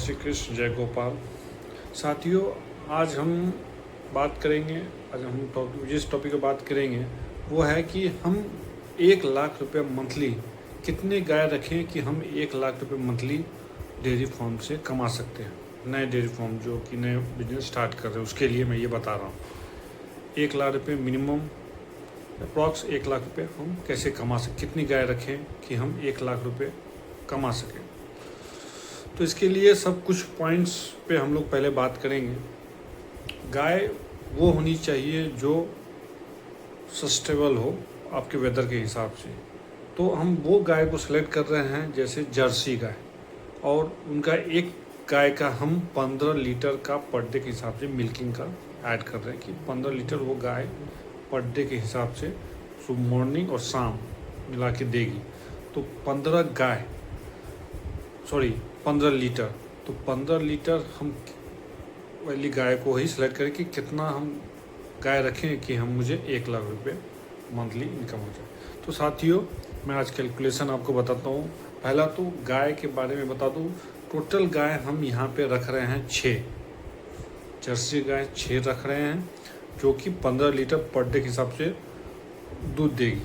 श्री कृष्ण, जय गोपाल। साथियों, आज हम बात करेंगे, जिस टॉपिक पर बात करेंगे वो है कि हम 1 लाख रुपये मंथली कितने गाय रखें कि हम 1 लाख रुपये मंथली डेयरी फार्म से कमा सकते हैं। नए डेयरी फार्म जो कि नए बिजनेस स्टार्ट कर रहे हैं उसके लिए मैं ये बता रहा हूँ। 1 लाख रुपये मिनिमम अप्रॉक्स 1 लाख रुपये हम कैसे कमा सकते, कितनी गाय रखें कि हम 1 लाख रुपये कमा सकें। तो इसके लिए सब कुछ पॉइंट्स पे हम लोग पहले बात करेंगे। गाय वो होनी चाहिए जो सस्टेबल हो आपके वेदर के हिसाब से। तो हम वो गाय को सेलेक्ट कर रहे हैं जैसे जर्सी गाय, और उनका एक गाय का हम 15 लीटर का पर डे के हिसाब से मिल्किंग का ऐड कर रहे हैं कि 15 लीटर वो गाय पर डे के हिसाब से सुबह मॉर्निंग और शाम मिला के देगी। तो 15 लीटर, तो 15 लीटर हम वाली गाय को ही सिलेक्ट करें कि कितना हम गाय रखें कि हम मुझे 1 लाख रुपये मंथली इनकम हो जाए। तो साथियों, मैं आज कैलकुलेशन आपको बताता हूँ। पहला तो गाय के बारे में बता दूँ। टोटल गाय हम यहाँ पे रख रहे हैं 6, जर्सी गाय 6 रख रहे हैं जो कि 15 लीटर पर डे के हिसाब से दूध देगी।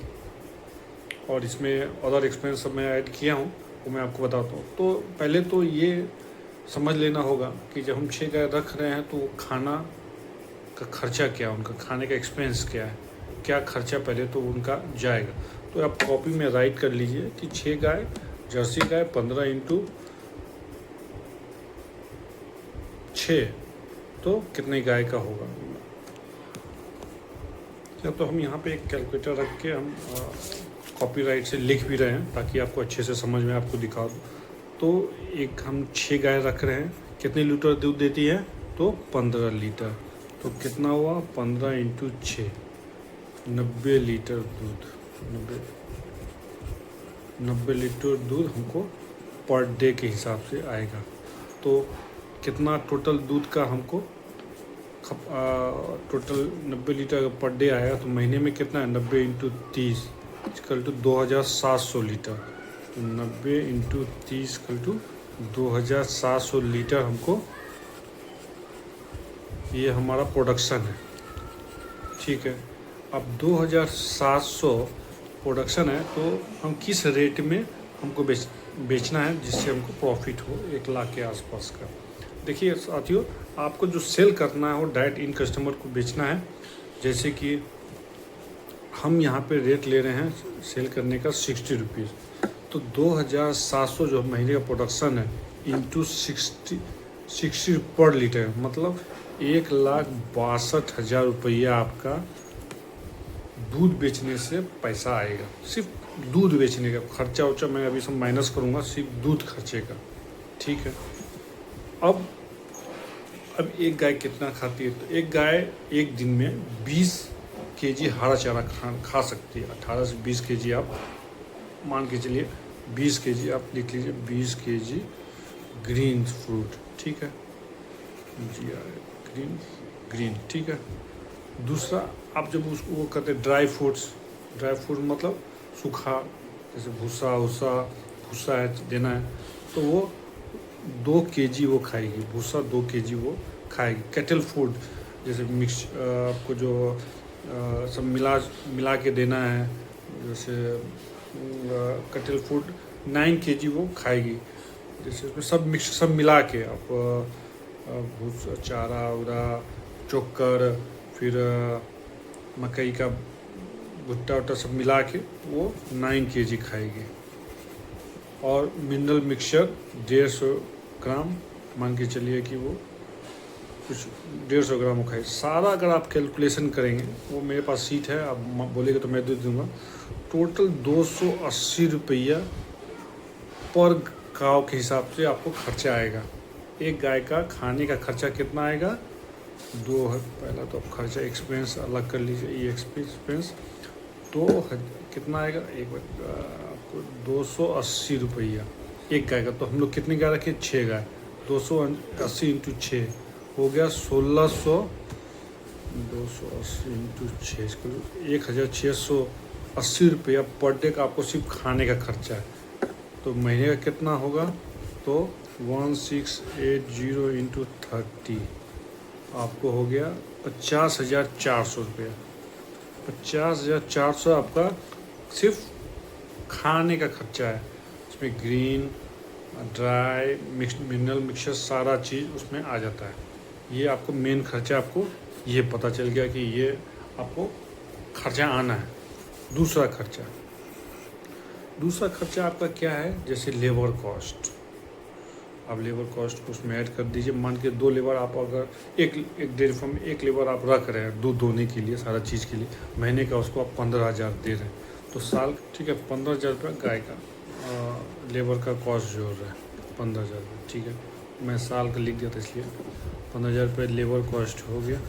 और इसमें अदर एक्सपेंस सब मैं ऐड किया हूँ, वो मैं आपको बताता हूँ। तो पहले तो ये समझ लेना होगा कि जब हम 6 गाय रख रहे हैं तो खाना का खर्चा क्या है, उनका खाने का एक्सपेंस क्या है, क्या खर्चा पहले तो उनका जाएगा। तो आप कॉपी में राइट कर लीजिए कि 6 गाय जर्सी गाय 15 इंटू 6 तो कितने गाय का होगा। तो हम यहाँ पे एक कैलकुलेटर रख के हम कॉपीराइट से लिख भी रहे हैं ताकि आपको अच्छे से समझ में आपको दिखा दूँ। तो एक हम 6 गाय रख रहे हैं, कितने लीटर दूध देती है तो 15 लीटर। तो कितना हुआ 15 इंटू 6, 90 लीटर दूध। 90 लीटर दूध हमको पर डे के हिसाब से आएगा। तो कितना टोटल दूध का हमको टोटल 90 लीटर पर डे आएगा। तो महीने में कितना है 90 इंटू 30 इक्वल टू 2700 लीटर। तो 90 इंटू 30 इक्वल टू 2700 लीटर हमको ये हमारा प्रोडक्शन है। ठीक है, अब 2700 प्रोडक्शन है तो हम किस रेट में हमको बेचना है जिससे हमको प्रॉफिट हो 1 लाख के आसपास का। देखिए साथियों, आपको जो सेल करना है वो डायरेक्ट इन कस्टमर को बेचना है। जैसे कि हम यहाँ पे रेट ले रहे हैं सेल करने का 60 रुपीज़। तो 2700 जो महीने का प्रोडक्शन है इंटू 60 पर लीटर, मतलब 1,62,000 रुपया आपका दूध बेचने से पैसा आएगा। सिर्फ दूध बेचने का खर्चा उर्चा मैं अभी सब माइनस करूँगा, सिर्फ दूध खर्चे का। ठीक है, अब एक गाय कितना खाती है। तो एक गाय एक दिन में 20 केजी हरा चारा खा सकती है। 18 से 20 केजी आप मान के चलिए, 20 केजी आप लिख लीजिए, 20 केजी ग्रीन फ्रूट। ठीक है, ग्रीन ठीक है। दूसरा, आप जब उसको वो करते हैं ड्राई फ्रूट्स मतलब सूखा, जैसे भूसा है देना है तो वो 2 केजी वो खाएगी, भूसा 2 केजी वो खाएगी। कैटल फूड जैसे मिक्स आपको जो सब मिला के देना है, जैसे कैटल फूड 9 केजी वो खाएगी। जैसे उसमें सब मिला के आप भूसा, चारा उरा, चोकर, फिर मकई का भुट्टा सब मिला के वो 9 केजी खाएगी। और मिनरल मिक्सचर 150 ग्राम मान के चलिए कि वो कुछ 150 ग्राम खाए। सारा अगर आप कैलकुलेशन करेंगे, वो मेरे पास सीट है, आप बोलेंगे तो मैं दे दूँगा। टोटल 280 रुपया पर गाँव के हिसाब से आपको खर्चा आएगा। एक गाय का खाने का खर्चा कितना आएगा, पहला तो आप खर्चा एक्सपेंस अलग कर लीजिए। ये एक्सपेंस तो कितना आएगा, एक बार आपको 280 रुपया एक गाय का। तो हम लोग कितनी गाय रखें, 6 गाय, 280 इंटू 6 हो गया 1600। 280 इंटू 6 1680 रुपया पर डे का आपको सिर्फ खाने का खर्चा है। तो महीने का कितना होगा, तो 1680 इंटू 30 आपको हो गया 50,400 रुपया। 50,400 आपका सिर्फ खाने का खर्चा है। इसमें ग्रीन, ड्राई, मिनरल मिक्सचर सारा चीज़ उसमें आ जाता है। ये आपको मेन खर्चा, आपको ये पता चल गया कि ये आपको खर्चा आना है। दूसरा खर्चा आपका क्या है, जैसे लेबर कॉस्ट। आप लेबर कॉस्ट को उसमें ऐड कर दीजिए। मान के 2 लेबर आप अगर एक डेयरी फार्म में 1 लेबर आप रख रहे हैं दूध दोहने के लिए, सारा चीज़ के लिए, महीने का उसको आप 15,000 दे रहे हैं, तो साल, ठीक है, 15,000 रुपये गाय का लेबर का कॉस्ट जोड़ रहा है, 15,000 रुपये, ठीक है। मैं साल का लिख दिया था इसलिए 15,000 रुपये लेबर कॉस्ट हो गया।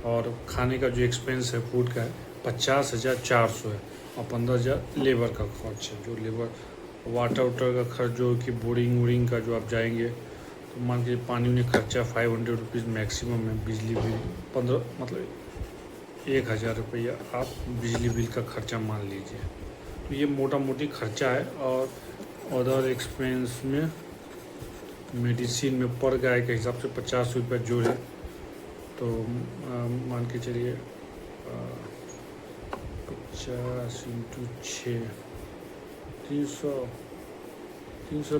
और खाने का जो एक्सपेंस है फूड का है 50,400 है, और 15,000 लेबर का खर्च है। जो लेबर वाटर का खर्च जो कि बोरिंग वोरिंग का जो आप जाएंगे, तो मान के पानी में खर्चा 500 रुपीज़ मैक्सिमम है। बिजली बिल 15, मतलब 1,000 रुपया आप बिजली बिल का खर्चा मान लीजिए। तो ये मोटा मोटी खर्चा है। और अदर एक्सपेंस में मेडिसिन में पर गाय के हिसाब से 50 रुपये जोड़े, तो मान के चलिए 50 इंटू 6 300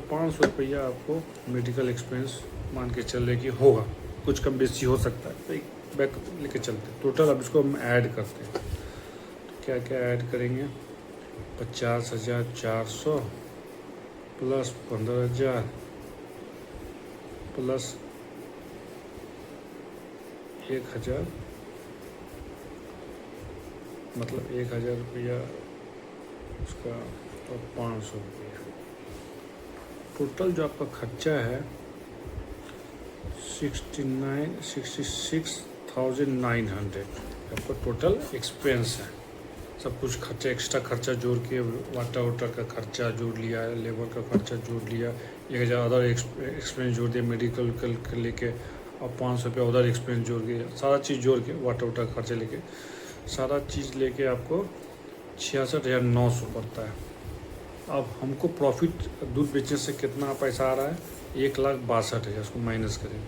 500 रुपया आपको मेडिकल एक्सपेंस मान के चलने की होगा। कुछ कम बेसी हो सकता है, तो एक बैक लेके चलते हैं। टोटल अब इसको हम ऐड करते हैं। तो क्या क्या ऐड करेंगे, 50,400 प्लस 15,000 प्लस 1,000, मतलब 1,000 रुपया उसका, और 500 रुपया। टोटल जो आपका खर्चा है 66,900 आपका टोटल एक्सपेंस है। सब कुछ खर्चा, एक्स्ट्रा खर्चा जोड़ के, वाटर का खर्चा जोड़ लिया, लेबर का खर्चा जोड़ लिया, 1,000 अदर एक्सपेंस जोड़ दिया मेडिकल का लेके, और 500 रुपये अदर एक्सपेंस जोड़ के, सारा चीज़ जोड़ के, वाटर का खर्चा लेके, सारा चीज़ लेके आपको 66,900 पड़ता है। अब हमको प्रॉफिट दूध बेचने से कितना पैसा आ रहा है, 1,62,000, उसको माइनस करेंगे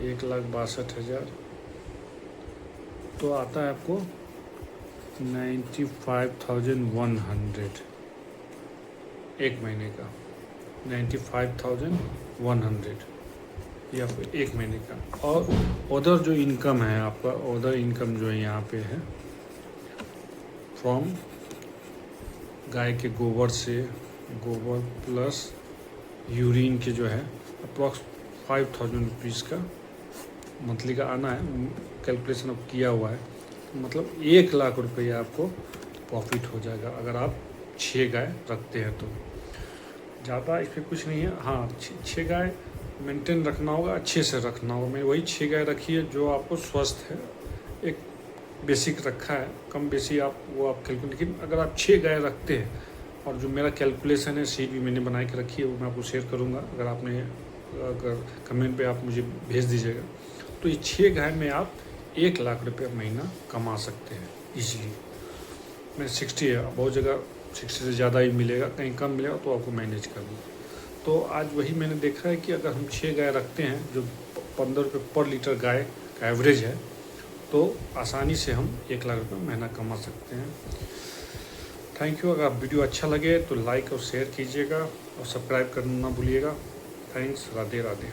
1,62,000, तो आता है आपको 95,100 एक महीने का। 95,100 ये आपको एक महीने का। और अदर जो इनकम है आपका, अदर इनकम जो है यहाँ पे है फ्रॉम गाय के गोबर से, गोबर प्लस यूरिन के जो है अप्रॉक्स 5,000 रुपीज़ का मंथली का आना है। कैलकुलेशन अब किया हुआ है, मतलब 1,00,000 रुपया आपको प्रॉफिट हो जाएगा अगर आप 6 गाय रखते हैं तो। ज़्यादा इसमें कुछ नहीं है। हाँ, 6 गाय मेंटेन रखना होगा, अच्छे से रखना होगा। मैं वही 6 गाय रखी है जो आपको स्वस्थ है, एक बेसिक रखा है, कम बेसी आप वो आप कैलकुलेट। लेकिन अगर आप 6 गाय रखते हैं, और जो मेरा कैलकुलेशन है शीट भी मैंने बना के रखी है, वो मैं आपको शेयर करूँगा, अगर कमेंट पे आप मुझे भेज दीजिएगा। तो ये 6 गाय में आप 1,00,000 रुपये महीना कमा सकते हैं ईजिली। मैं 60 है, बहुत जगह 60 से ज़्यादा ही मिलेगा, कहीं कम मिलेगा तो आपको मैनेज कर दूँ। तो आज वही मैंने देखा है कि अगर हम 6 गाय रखते हैं, जो 15 रुपये पर लीटर गाय का एवरेज है, तो आसानी से हम 1,00,000 रुपये महीना कमा सकते हैं। Thank you. अगर वीडियो अच्छा लगे तो लाइक और शेयर कीजिएगा, और सब्सक्राइब करना ना भूलिएगा। थैंक्स। राधे राधे।